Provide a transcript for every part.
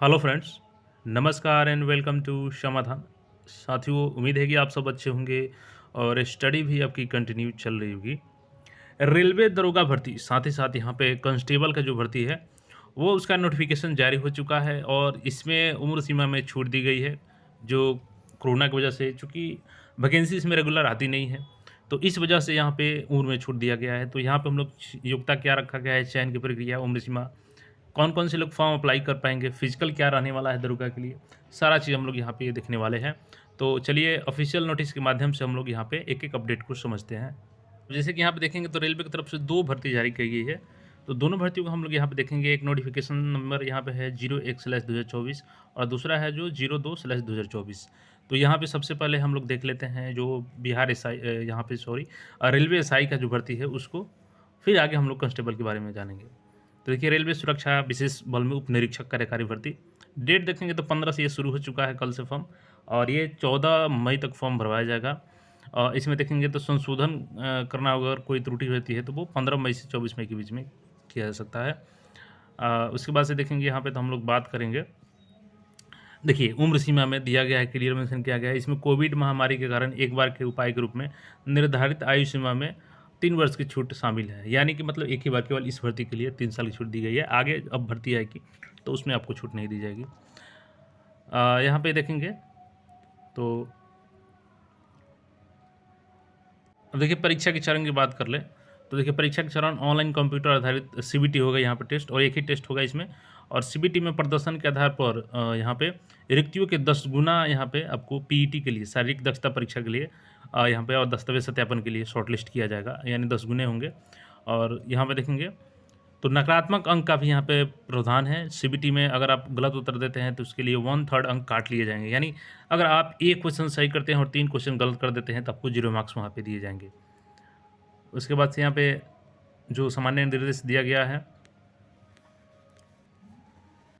Hello friends, नमस्कार and welcome to समाधान। साथियों, उम्मीद है कि आप सब अच्छे होंगे और स्टडी भी आपकी कंटिन्यू चल रही होगी। रेलवे दरोगा भर्ती, साथ ही साथ यहाँ पे कांस्टेबल का जो भर्ती है, वो उसका नोटिफिकेशन जारी हो चुका है और इसमें उम्र सीमा में छूट दी गई है, जो कोरोना की वजह से, चूँकि वैकेंसी इसमें रेगुलर आती नहीं है, तो इस वजह से यहाँ पे उम्र में छूट दिया गया है। तो यहाँ पे हम लोग योग्यता क्या रखा गया है, चयन की प्रक्रिया, उम्र सीमा, कौन-कौन से लोग फॉर्म अप्लाई कर पाएँगे, फिजिकल क्या रहने वाला है दरोगा के लिए, सारा चीज़ हम लोग यहाँ पे देखने वाले हैं। तो चलिए ऑफ़िशियल नोटिस के माध्यम से हम लोग यहाँ पे एक-एक अपडेट को समझते हैं। जैसे कि यहाँ पे देखेंगे तो रेलवे की तरफ से 2 भर्ती जारी की गई है। तो दोनों भर्तियों को हम लोग यहाँ पे देखेंगे। एक नोटिफ़िकेशन नंबर यहाँ पे है 01/2024 और दूसरा है जो 02/2024। तो यहाँ पे सबसे पहले हम लोग देख लेते हैं जो बिहार एसआई यहाँ पे सॉरी रेलवे एसआई का जो भर्ती है उसको, फिर आगे हम लोग कांस्टेबल के बारे में जानेंगे। तो देखिए, रेलवे सुरक्षा विशेष बल में उप निरीक्षक कार्यकारी भर्ती, डेट देखेंगे तो 15 से ये शुरू हो चुका है कल से फॉर्म, और ये 14 मई तक फॉर्म भरवाया जाएगा। इसमें देखेंगे तो संशोधन करना, अगर कोई त्रुटि रहती है तो वो 15 मई से 24 मई के बीच में किया जा सकता है। उसके बाद से देखेंगे यहाँ पे तो हम लोग बात करेंगे। देखिए, उम्र सीमा में दिया गया है, क्लियर मेंशन किया गया है, इसमें कोविड महामारी के कारण एक बार के उपाय के रूप में निर्धारित आयु सीमा में 3 वर्ष की छूट शामिल है। यानी कि मतलब एक ही बार केवल इस भर्ती के लिए 3 साल की छूट दी गई है। आगे अब भर्ती आएगी तो उसमें आपको छूट नहीं दी जाएगी। यहाँ पे देखेंगे तो अब देखिए, परीक्षा के चरण की बात कर लें तो देखिए, परीक्षा के चरण ऑनलाइन कंप्यूटर आधारित सीबीटी होगा यहाँ पे टेस्ट, और एक ही टेस्ट होगा इसमें। और सीबीटी में प्रदर्शन के आधार पर यहाँ पे रिक्तियों के 10 गुना यहाँ पे आपको पीईटी के लिए, शारीरिक दक्षता परीक्षा के लिए यहाँ पे, और दस्तावेज सत्यापन के लिए शॉर्टलिस्ट किया जाएगा, यानी 10 गुने होंगे। और यहाँ पे देखेंगे तो नकारात्मक अंक का भी यहाँ पे प्रावधान है। सीबीटी में अगर आप गलत उत्तर देते हैं तो उसके लिए 1/3 अंक काट लिए जाएंगे। यानी अगर आप एक क्वेश्चन सही करते हैं और 3 क्वेश्चन गलत कर देते हैं तो आपको 0 मार्क्स वहाँ पे दिए जाएंगे। उसके बाद से यहाँ पे जो सामान्य निर्देश दिया गया है,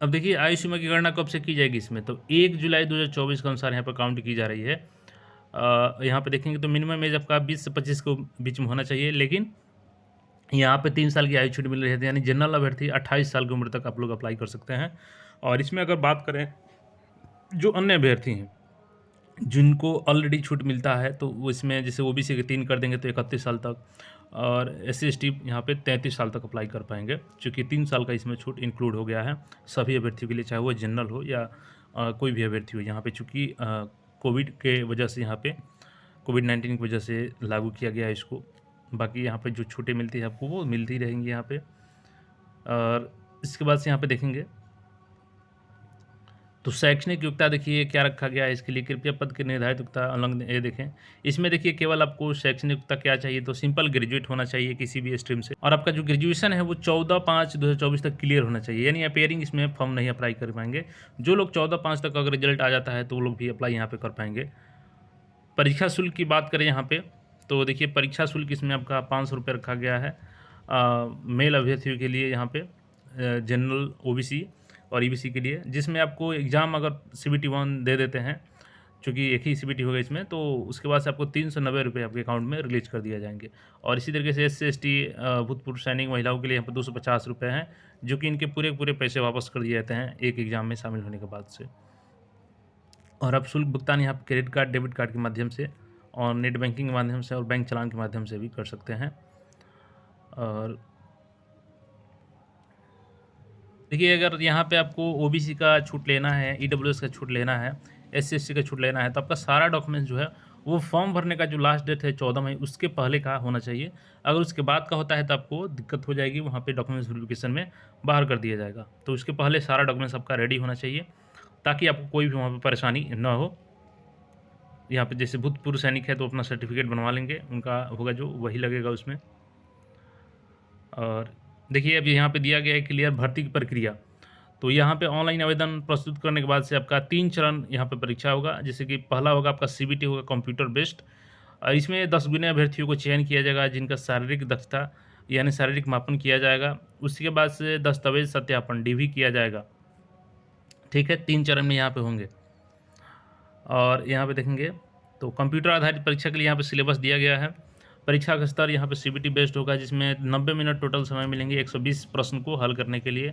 अब देखिए आयु सीमा की गणना कब से की जाएगी इसमें, तो 1 जुलाई 2024 के अनुसार यहाँ पर काउंट की जा रही है। यहाँ पे देखेंगे तो मिनिमम एज आपका 20 से 25 के बीच में होना चाहिए, लेकिन यहाँ पे 3 साल की आयु छूट मिल रही है, यानी जनरल अभ्यर्थी 28 साल की उम्र तक आप लोग अप्लाई कर सकते हैं। और इसमें अगर बात करें जो अन्य अभ्यर्थी हैं जिनको ऑलरेडी छूट मिलता है, तो वो इसमें जैसे ओबीसी के 3 कर देंगे तो 31 साल तक, और एससी एसटी यहाँ पे 33 साल तक अप्लाई कर पाएंगे, क्योंकि 3 साल का इसमें छूट इंक्लूड हो गया है सभी अभ्यर्थियों के लिए, चाहे वो जनरल हो या कोई भी अभ्यर्थी हो। यहाँ पे चूँकि कोविड के वजह से, यहाँ पे कोविड-19 की वजह से लागू किया गया है इसको। बाकी यहाँ पे जो छूटें मिलती है आपको वो मिलती रहेंगी यहाँ पे। और इसके बाद से यहाँ पे देखेंगे तो शैक्षणिक योग्यता, देखिए क्या रखा गया है इसके लिए, कृपया पद की निर्धारित योग्यता उल्लंघन, ये देखें। इसमें देखिए केवल आपको शैक्षणिक योग्यता क्या चाहिए, तो सिंपल ग्रेजुएट होना चाहिए किसी भी स्ट्रीम से, और आपका जो ग्रेजुएशन है वो 14/5/2024 तक क्लियर होना चाहिए, यानी अपेयरिंग इसमें फॉर्म नहीं अप्लाई कर पाएंगे। जो लोग 14/5 तक अगर रिजल्ट आ जाता है तो वो लोग भी अप्लाई यहाँ पे कर पाएंगे। परीक्षा शुल्क की बात करें यहाँ पे, तो देखिए परीक्षा शुल्क इसमें आपका 500 रुपये रखा गया है मेल अभ्यर्थियों के लिए, यहाँ पे जनरल, ओबीसी और ईबीसी के लिए, जिसमें आपको एग्ज़ाम अगर सीबीटी 1 दे देते हैं, चूँकि एक ही सीबीटी होगा इसमें, तो उसके बाद से आपको 390 रुपये आपके अकाउंट में रिलीज कर दिया जाएंगे। और इसी तरीके से एससी एसटी भूतपूर्व सैनिक महिलाओं के लिए यहाँ पर 250 रुपये हैं, जो कि इनके पूरे पूरे पैसे वापस कर दिए जाते हैं एक एग्ज़ाम में शामिल होने के बाद से। और अब शुल्क भुगतान यहाँ पर क्रेडिट कार्ड, डेबिट कार्ड के माध्यम से, और नेट बैंकिंग के माध्यम से, और बैंक चालान के माध्यम से भी कर सकते हैं। और देखिए, अगर यहाँ पे आपको ओबीसी का छूट लेना है, ईडब्ल्यूएस का छूट लेना है, एससी एसटी का छूट लेना है, तो आपका सारा डॉक्यूमेंट्स जो है वो फॉर्म भरने का जो लास्ट डेट है 14 मई, उसके पहले का होना चाहिए। अगर उसके बाद का होता है तो आपको दिक्कत हो जाएगी, वहाँ पे डॉक्यूमेंट्स वेरिफिकेशन में बाहर कर दिया जाएगा। तो उसके पहले सारा डॉक्यूमेंट्स आपका रेडी होना चाहिए, ताकि आपको कोई भी वहाँ पर परेशानी ना हो। यहाँ पे जैसे भूतपूर्व सैनिक है तो अपना सर्टिफिकेट बनवा लेंगे, उनका होगा जो वही लगेगा उसमें। और देखिए, अब यहाँ पे दिया गया है क्लियर भर्ती की प्रक्रिया। तो यहाँ पे ऑनलाइन आवेदन प्रस्तुत करने के बाद से आपका 3 चरण यहाँ पे परीक्षा होगा। जैसे कि पहला होगा आपका सीबीटी होगा, कंप्यूटर बेस्ड। इसमें 10 गुने अभ्यर्थियों को चयन किया जाएगा जिनका शारीरिक दक्षता यानी शारीरिक मापन किया जाएगा। उसके बाद से दस्तावेज सत्यापन डीवी किया जाएगा। ठीक है, 3 चरण में यहाँ पे होंगे। और यहाँ पे देखेंगे तो कंप्यूटर आधारित परीक्षा के लिए यहाँ पे सिलेबस दिया गया है। परीक्षा का स्तर यहाँ पे सीबीटी बेस्ड होगा, जिसमें 90 मिनट टोटल समय मिलेंगे 120 प्रश्न को हल करने के लिए।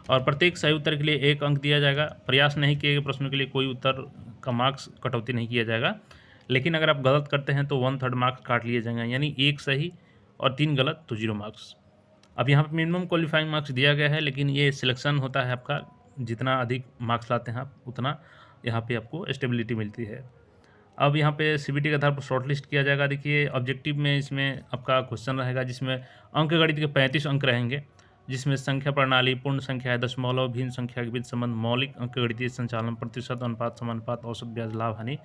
और प्रत्येक सही उत्तर के लिए 1 अंक दिया जाएगा। प्रयास नहीं किए गए प्रश्नों के लिए कोई उत्तर का मार्क्स कटौती नहीं किया जाएगा, लेकिन अगर आप गलत करते हैं तो 1/3 मार्क्स काट लिए जाएंगे, यानी 1 सही और 3 गलत तो 0 मार्क्स। अब यहाँ पर मिनिमम क्वालिफाइंग मार्क्स दिया गया है, लेकिन ये सिलेक्शन होता है आपका, जितना अधिक मार्क्स लाते हैं आप उतना यहाँ पे आपको स्टेबिलिटी मिलती है। अब यहाँ पे सीबीटी के आधार पर शॉर्ट लिस्ट किया जाएगा। देखिए ऑब्जेक्टिव में इसमें आपका क्वेश्चन रहेगा जिसमें अंकगणित के 35 अंक रहेंगे, जिसमें संख्या प्रणाली, पूर्ण संख्या, दशमलव, भिन्न संख्या के बीच संबंध, मौलिक अंकगणितीय संचालन, प्रतिशत, अनुपात, समानुपात, औसत, ब्याज, लाभ, हानि,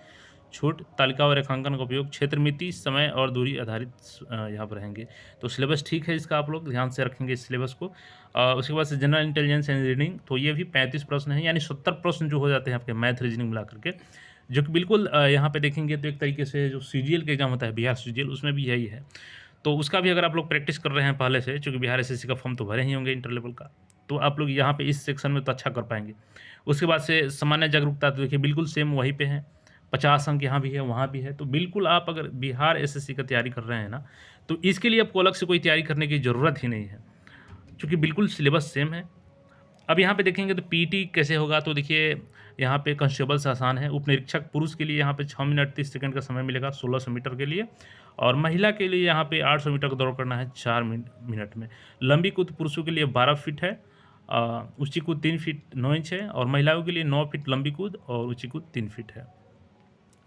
छूट, तालिका और रेखांकन का उपयोग, क्षेत्रमिति, समय और दूरी आधारित यहाँ पर रहेंगे। तो सिलेबस ठीक है इसका, आप लोग ध्यान से रखेंगे इस सिलेबस को। उसके बाद से जनरल इंटेलिजेंस एंड रीडिंग, तो ये भी 35 प्रश्न हैं, यानी 70 प्रश्न जो हो जाते हैं आपके मैथ रीजनिंग मिला करके, जो कि बिल्कुल यहाँ पे देखेंगे तो एक तरीके से जो सीजीएल का एग्जाम होता है, बिहार सीजीएल, उसमें भी यही है। तो उसका भी अगर आप लोग प्रैक्टिस कर रहे हैं पहले से, चूँकि बिहार एसएससी का फॉर्म तो भरे ही होंगे इंटर लेवल का, तो आप लोग यहाँ पे इस सेक्शन में तो अच्छा कर पाएंगे। उसके बाद से सामान्य जागरूकता, तो देखिए बिल्कुल सेम वहीं पे है, 50 अंक यहाँ भी है, वहाँ भी है। तो बिल्कुल आप अगर बिहार एसएससी का तैयारी कर रहे हैं ना, तो इसके लिए आपको अलग से कोई तैयारी करने की ज़रूरत ही नहीं है, क्योंकि बिल्कुल सिलेबस सेम है। अब यहाँ पे देखेंगे तो पीटी कैसे होगा, तो देखिए यहाँ पे कांस्टेबल से आसान है। उप निरीक्षक पुरुष के लिए यहाँ पे 6 मिनट 30 सेकंड का समय मिलेगा 1600 मीटर के लिए, और महिला के लिए यहाँ पे 800 मीटर का दौड़ करना है 4 मिनट में। लंबी कूद पुरुषों के लिए 12 फीट है, ऊंची कूद 3 फीट 9 इंच है, और महिलाओं के लिए 9 फीट लंबी कूद और ऊंची कूद 3 फीट है।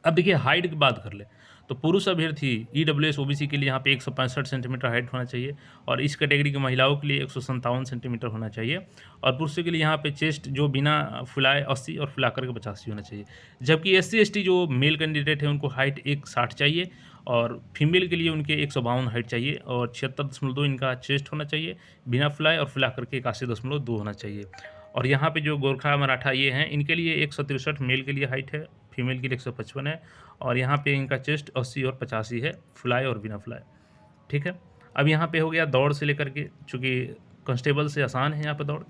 अब देखिए हाइट की बात कर ले, तो पुरुष अभ्यर्थी ईडब्ल्यूएस ओबीसी के लिए यहाँ पे 165 सेंटीमीटर हाइट होना चाहिए, और इस कैटेगरी की महिलाओं के लिए 157 सेंटीमीटर होना चाहिए, और पुरुषों के लिए यहाँ पे चेस्ट जो बिना फुलाए 80 और फुला करके 85 होना चाहिए। जबकि एससी एसटी जो मेल कैंडिडेट है उनको हाइट 160 चाहिए, और फीमेल के लिए उनके 152 हाइट चाहिए, और 76.2 इनका चेस्ट होना चाहिए बिना फुलाए, और फुला करके 81.2 होना चाहिए। और यहाँ पे जो गोरखा मराठा ये हैं, इनके लिए 163 मेल के लिए हाइट है, फीमेल के लिए 155 है, और यहाँ पे इनका चेस्ट 80 और 85 है, फुलाए और बिना फुलाए। ठीक है, अब यहाँ पे हो गया दौड़ से लेकर के, चूँकि कांस्टेबल से आसान है यहाँ पे दौड़,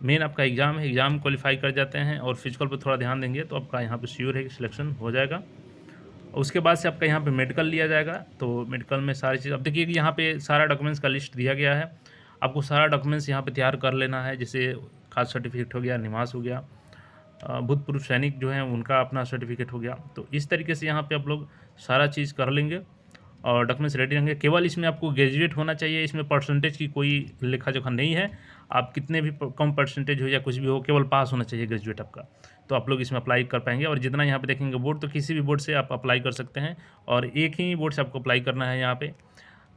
मेन आपका एग्ज़ाम है, एग्ज़ाम क्वालिफाई कर जाते हैं और फिजिकल पे थोड़ा ध्यान देंगे तो आपका यहाँ पे श्योर है कि सिलेक्शन हो जाएगा। उसके बाद से आपका यहाँ पे मेडिकल लिया जाएगा, तो मेडिकल में सारी चीज़, अब देखिए कि यहाँ पे सारा डॉक्यूमेंट्स का लिस्ट दिया गया है, आपको सारा डॉक्यूमेंट्स यहाँ पे तैयार कर लेना है, जैसे कास्ट सर्टिफिकेट हो गया, निवास हो गया, भूतपूर्व सैनिक जो हैं उनका अपना सर्टिफिकेट हो गया। तो इस तरीके से यहाँ पे आप लोग सारा चीज़ कर लेंगे और डॉक्यूमेंट्स रेडी रहेंगे। केवल इसमें आपको ग्रेजुएट होना चाहिए, इसमें परसेंटेज की कोई लेखा जोखा नहीं है, आप कितने भी कम परसेंटेज हो या कुछ भी हो, केवल पास होना चाहिए ग्रेजुएट आपका, तो आप लोग इसमें अप्लाई कर पाएंगे। और जितना यहाँ पे देखेंगे बोर्ड, तो किसी भी बोर्ड से आप अप्लाई कर सकते हैं, और एक ही बोर्ड से आपको अप्लाई करना है यहाँ पे।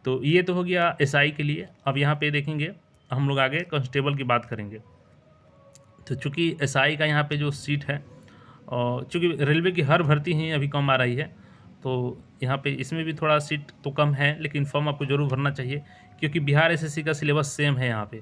तो ये तो हो गया एसआई के लिए। अब यहाँ पे देखेंगे हम लोग आगे कांस्टेबल की बात करेंगे। तो चूँकि एसआई का यहाँ पे जो सीट है, और चूँकि रेलवे की हर भर्ती ही अभी कम आ रही है, तो यहाँ पे इसमें भी थोड़ा सीट तो कम है, लेकिन फॉर्म आपको ज़रूर भरना चाहिए, क्योंकि बिहार एसएससी का सिलेबस सेम है यहाँ पे,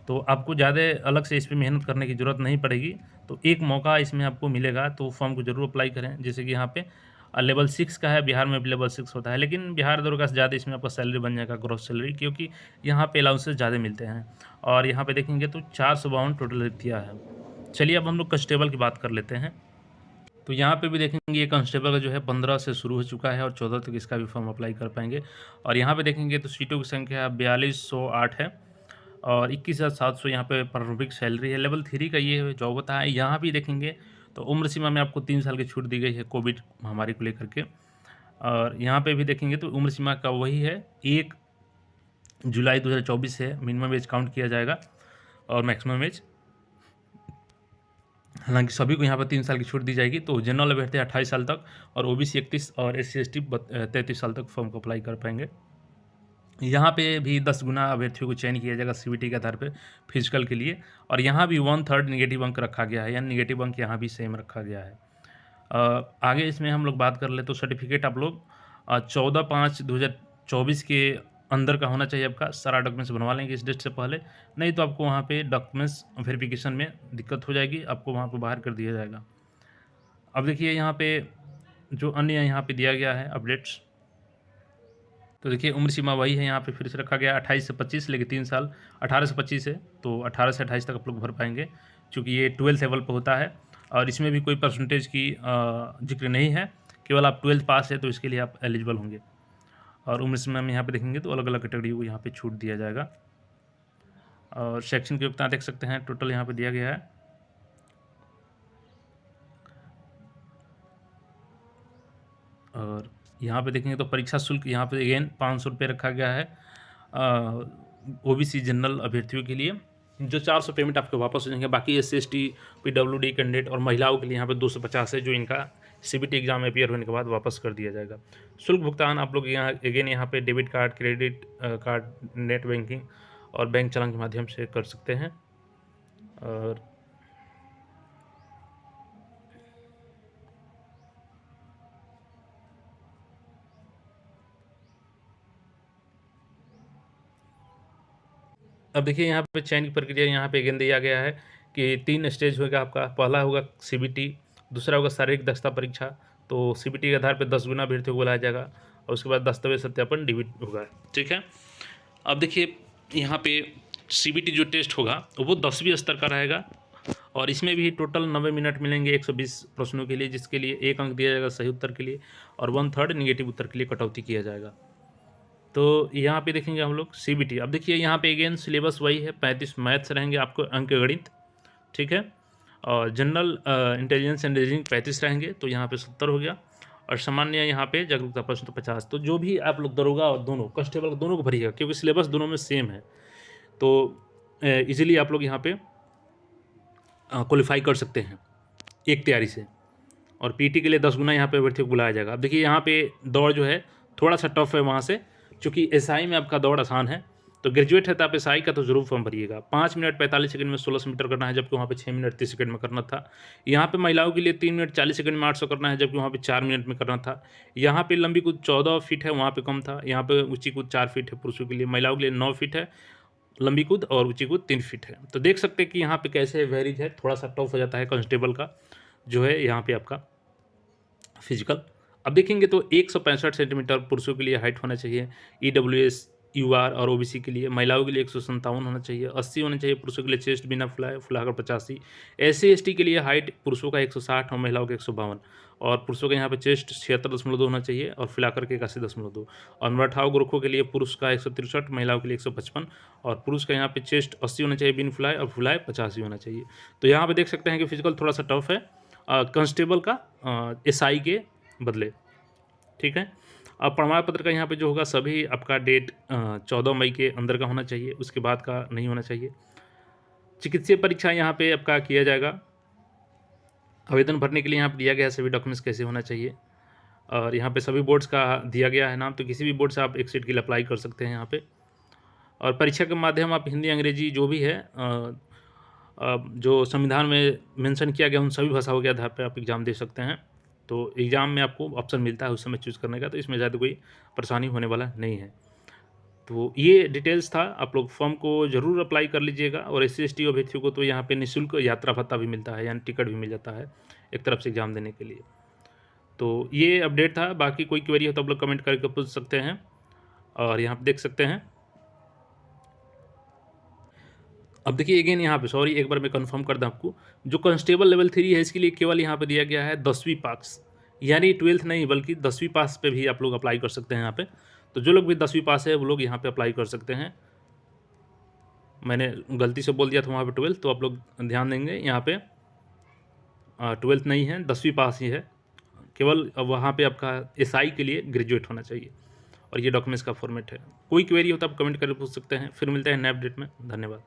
तो आपको ज़्यादा अलग से इस पर मेहनत करने की ज़रूरत नहीं पड़ेगी। तो एक मौका इसमें आपको मिलेगा, तो फॉर्म को ज़रूर अप्लाई करें। जैसे कि यहाँ पे लेवल 6 का है, बिहार में भी लेवल 6 होता है, लेकिन बिहार दरोगा से ज़्यादा इसमें आपका सैलरी बन जाएगा, ग्रॉस सैलरी, क्योंकि यहाँ पे अलाउंसेस ज़्यादा मिलते हैं। और यहाँ पे देखेंगे तो 452 टोटल रिक्तियाँ हैं। चलिए अब हम लोग कांस्टेबल की बात कर लेते हैं। तो यहाँ पे भी देखेंगे ये कांस्टेबल का जो है 15 से शुरू हो चुका है, और 14 तक इसका भी फॉर्म अप्लाई कर पाएंगे। और यहाँ पे देखेंगे तो सीटों की संख्या 4208 है, और 21,700 यहाँ पे प्रारंभिक सैलरी है। लेवल 3 का ये जॉब होता है। यहाँ भी देखेंगे तो उम्र सीमा में आपको 3 साल की छूट दी गई है कोविड महामारी को लेकर के। और यहाँ पे भी देखेंगे तो उम्र सीमा का वही है, 1 जुलाई 2024 से मिनिमम एज काउंट किया जाएगा और मैक्सिमम एज, हालांकि सभी को यहाँ पर 3 साल की छूट दी जाएगी। तो जनरल अभ्यर्थी 28 साल तक, और ओबीसी 31, और SC ST 33 साल तक फॉर्म को अप्लाई कर पाएंगे। यहाँ पे भी 10 गुना अभ्यर्थियों को चयन किया जाएगा सीबीटी के आधार पर फिजिकल के लिए, और यहाँ भी 1/3 निगेटिव अंक रखा गया है, यानी निगेटिव अंक यहाँ भी सेम रखा गया है। आगे इसमें हम लोग बात कर ले तो सर्टिफिकेट आप लोग 14/5/2024 के अंदर का होना चाहिए आपका। सारा डॉक्यूमेंट्स बनवा लेंगे इस डेट से पहले, नहीं तो आपको वहाँ पे डॉक्यूमेंट्स वेरिफिकेशन में दिक्कत हो जाएगी, आपको वहाँ पे बाहर कर दिया जाएगा। अब देखिए यहाँ पे जो अन्य यहाँ पे दिया गया है अपडेट्स, तो देखिए उम्र सीमा वही है, यहाँ पे फिर से रखा गया 28 से 25, लेकिन 3 साल 18 से 25 है, तो 18 से 28 तक आप लोग भर पाएंगे, चूँकि ये 12th लेवल पर होता है। और इसमें भी कोई परसेंटेज की जिक्र नहीं है, केवल आप 12th पास है तो इसके लिए आप एलिजिबल होंगे। और उम्र सीमा में यहाँ पे देखेंगे तो अलग अलग कैटेगरी को यहाँ पे छूट दिया जाएगा। और शैक्षणिक योग्यता देख सकते हैं टोटल यहाँ पे दिया गया है। और यहाँ पे देखेंगे तो परीक्षा शुल्क यहाँ पे अगेन 500 रुपये रखा गया है ओबीसी जनरल अभ्यर्थियों के लिए, जो 400 पेमेंट आपके वापस हो जाएंगे। बाकी SC ST PWD कैंडिडेट और महिलाओं के लिए यहाँ पे 250 है, जो इनका CBT एग्जाम में अपियर होने के बाद वापस कर दिया जाएगा। शुल्क भुगतान आप लोग यहाँ अगेन यहाँ पे debit card, credit card, net banking और बैंक चालान के माध्यम से कर सकते हैं। और अब देखिए यहाँ पे चयन की प्रक्रिया यहाँ पे अगेन दिया गया है कि 3 स्टेज होगा आपका। पहला होगा CBT, दूसरा होगा शारीरिक दक्षता परीक्षा। तो CBT के आधार पर 10 गुना अभ्यर्थियों को बुलाया जाएगा और उसके बाद दस्तावेज सत्यापन DBT होगा। ठीक है, अब देखिए यहाँ पे CBT जो टेस्ट होगा वो 10वीं स्तर का रहेगा और इसमें भी टोटल 90 मिनट मिलेंगे 120 प्रश्नों के लिए, जिसके लिए 1 अंक दिया जाएगा सही उत्तर के लिए और 1/3 निगेटिव उत्तर के लिए कटौती किया जाएगा। तो यहाँ पे देखेंगे हम लोग CBT। अब देखिए यहाँ पे अगेन सिलेबस वही है, 35 मैथ्स रहेंगे आपको, अंक गणित, ठीक है, और जनरल इंटेलिजेंस एंड रीजनिंग 35 रहेंगे, तो यहाँ पे 70 हो गया। और सामान्य यहाँ पे जागरूकता प्रश्न तो 50। तो जो भी आप लोग दरोगा और दोनों कांस्टेबल दोनों को भरिएगा, क्योंकि सिलेबस दोनों में सेम है, तो इजीली आप लोग यहाँ पे क्वालिफाई कर सकते हैं एक तैयारी से। और PT के लिए 10 गुना यहाँ पे अभ्यर्थियों को बुलाया जाएगा। अब देखिए यहाँ पे दौड़ जो है थोड़ा सा टफ है वहाँ से, चूँकि SI में आपका दौड़ आसान है। तो ग्रेजुएट है तो आप SI का तो जरूर फॉर्म भरिएगा। 5 मिनट 45 सेकंड में 1600 मीटर करना है, जबकि वहाँ पे 6 मिनट 30 सेकंड में करना था। यहाँ पे महिलाओं के लिए 3 मिनट 40 सेकंड में 800 करना है, जबकि वहाँ पे 4 मिनट में करना था। यहाँ पे लंबी कूद 14 फीट है, वहाँ पे कम था। यहाँ पे ऊँची कूद 4 फीट है पुरुषों के लिए, महिलाओं के लिए 9 फीट है लंबी कूद और ऊँची कूद 3 फीट है। तो देख सकते हैं कि यहाँ पे कैसे वेरीज है, थोड़ा सा टफ हो जाता है कांस्टेबल का जो है यहाँ पे आपका फिजिकल। अब देखेंगे तो 165 सेंटीमीटर पुरुषों के लिए हाइट होना चाहिए, EWS UR और OBC के लिए। महिलाओं के लिए 157 होना चाहिए, 80 होना चाहिए पुरुषों के लिए चेस्ट बिना फुलाए, फुलाकर 85। SC ST के लिए हाइट पुरुषों का 160 और महिलाओं का 152 और पुरुषों का यहाँ पे चेस्ट 76.2 होना चाहिए और फुलाकर के 81.2। और मराठाओं गोरखों के लिए पुरुष का 163, महिलाओं के लिए 155 और पुरुष का यहाँ पे चेस्ट 80 होना चाहिए बिन फुलाए और फुलाए 85 होना चाहिए। तो यहाँ पे देख सकते हैं कि फिजिकल थोड़ा सा टफ है कांस्टेबल का SI के बदले। ठीक है, अब प्रमाण पत्र का यहाँ पे जो होगा सभी आपका डेट 14 मई के अंदर का होना चाहिए, उसके बाद का नहीं होना चाहिए। चिकित्सीय परीक्षा यहाँ पे आपका किया जाएगा। आवेदन भरने के लिए यहाँ पे दिया गया है सभी डॉक्यूमेंट्स कैसे होना चाहिए और यहाँ पे सभी बोर्ड्स का दिया गया है नाम, तो किसी भी बोर्ड से आप एक सीट के लिए अप्लाई कर सकते हैं यहाँ पे। और परीक्षा के माध्यम आप हिंदी अंग्रेजी जो भी है जो संविधान में मेंशन किया गया उन सभी भाषाओं के आधार पर आप एग्ज़ाम दे सकते हैं। तो एग्ज़ाम में आपको ऑप्शन मिलता है उस समय चूज़ करने का, तो इसमें ज़्यादा कोई परेशानी होने वाला नहीं है। तो ये डिटेल्स था, आप लोग फॉर्म को ज़रूर अप्लाई कर लीजिएगा। और SC ST अभ्यर्थियों को तो यहाँ पे निःशुल्क यात्रा भत्ता भी मिलता है, यानी टिकट भी मिल जाता है एक तरफ से एग्ज़ाम देने के लिए। तो ये अपडेट था, बाकी कोई क्वेरी हो तो आप लोग कमेंट करके पूछ सकते हैं। और यहाँ पर देख सकते हैं, अब देखिए अगेन यहाँ पे सॉरी एक बार मैं कंफर्म कर दूँ आपको, जो कांस्टेबल लेवल 3 है इसके लिए केवल यहाँ पे दिया गया है 10वीं पास, यानी 12th नहीं बल्कि 10वीं पास पे भी आप लोग अप्लाई कर सकते हैं यहाँ पे। तो जो लोग भी 10वीं पास है वो लोग यहाँ पे अप्लाई कर सकते हैं। मैंने गलती से बोल दिया था वहाँ पे 12th, तो आप लोग ध्यान देंगे यहाँ पे 12th नहीं है, 10वीं पास ही है। केवल वहाँ पे आपका SI के लिए ग्रेजुएट होना चाहिए और ये डॉक्यूमेंट्स का फॉर्मेट है। कोई क्वेरी हो तो आप कमेंट करके पूछ सकते हैं। फिर मिलते हैं नए अपडेट में, धन्यवाद।